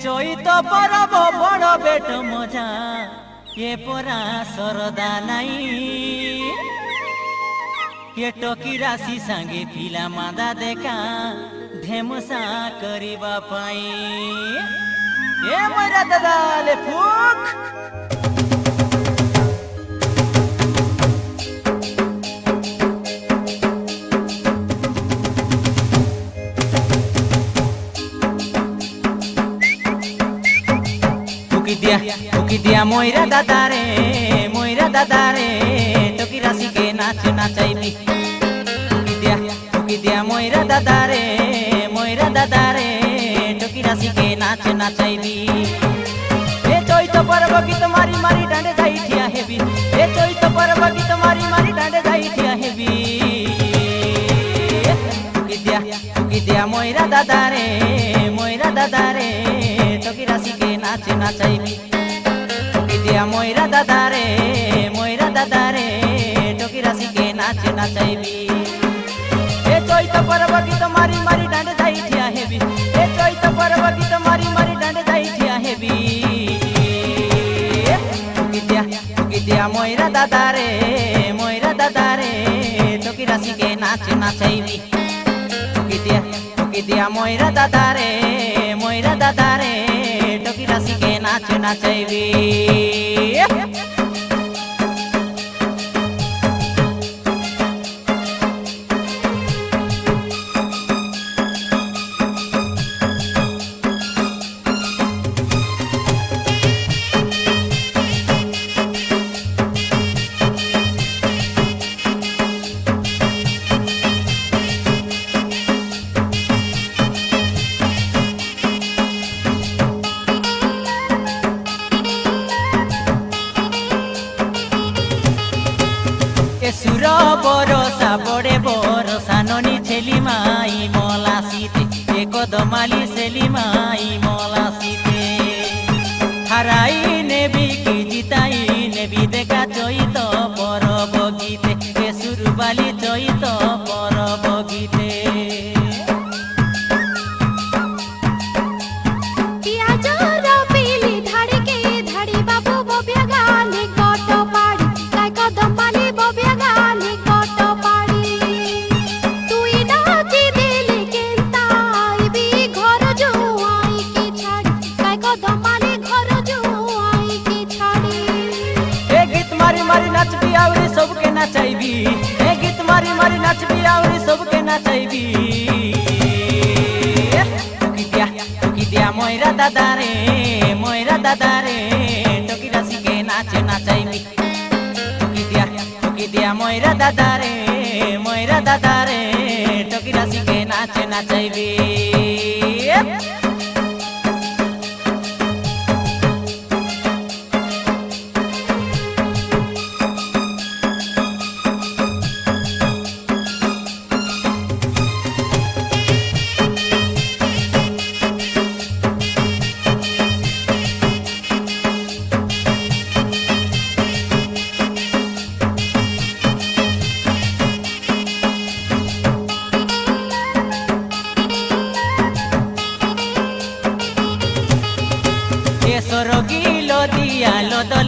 চৈত পরব বড় বেট মজা এ পরা সরদা নাই কে টকি রাশি সাঙ্গে পিলা মাদা দেখা ঢেমসা করিবা পাই এ ময়রা দাদা লে ফুক টকি দিয়া ময়রা দাদা রে টকি রাশি কে নাচ নাচাইবি টকি দিয়া ময়রা দাদা রে টকি রাশি কে নাচ নাচাইবি এ চৈত পর্ব গীত মারি মারি ডাঁডে যাই ঠিয়া হেবি এ চৈত পর্ব গীত মারি মারি ডাঁডে যাই ঠিয়া হেবি টকি দিয়া ময়রা দাদা রে টকি রাশি কে নাচ নাচাইবি টকি দিয়া ময়রা দাদা রে টকি রাশি কে নাচ নাচাইবি এ চৈত পর্ব গীত মারি মারি ডাঁডে যাই ঠিয়া হেবি এ চৈত পর্ব গীত মারি মারি ডাঁডে যাই ঠিয়া হেবি টকি দিয়া ময়রা দাদা রে টকি রাশি কে নাচ নাচাইবি টকি দিয়া ময়রা দাদা রে টকি রাশি কে নাচ নাচাইবি সুর বরসা বড়ে বরসা ননি ছেলি মাই মলাসিতে এ কদমালি ছেলি মাই মলাসিতে হারাই নেবি কি জিতাই নেবি দেখা চৈত পরব গীতে এ সুরবালি চৈত পরব গীতে सबके नचाइबी ए गीत मारी मारी नचबी और सबके नचाइबी टकी दिया मयरा दादा रे टकी राशि के नाच नाचाइबी टकी दिया मयरा दादा रे टकी राशि के नाच नाचाइबी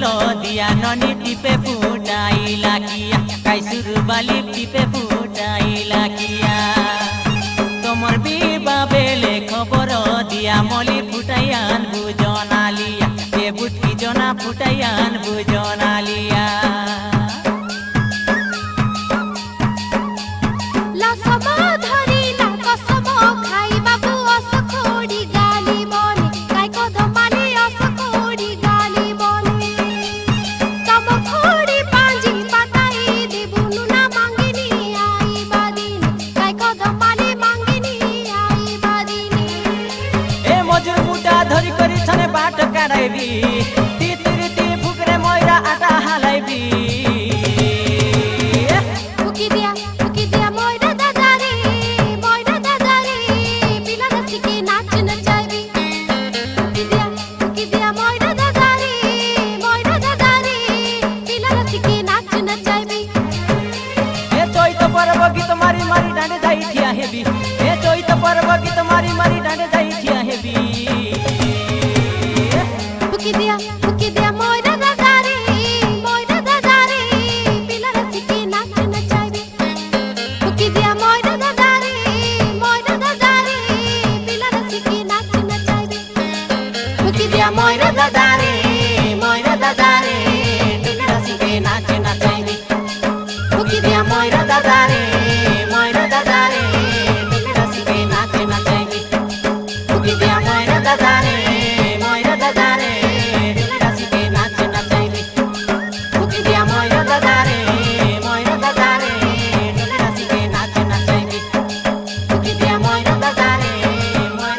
लो दिया ननी टिपे फुटाइला किया काई सुरबाली टिपे फुटाइला किया तोमर बीबा बेले खबर दिया मली फुटाइयान बुजना लिया ये बुटकी जना फुटाइयान बुजना लिया पांजी पाताई देबुनु ना मांगिनी দাদারে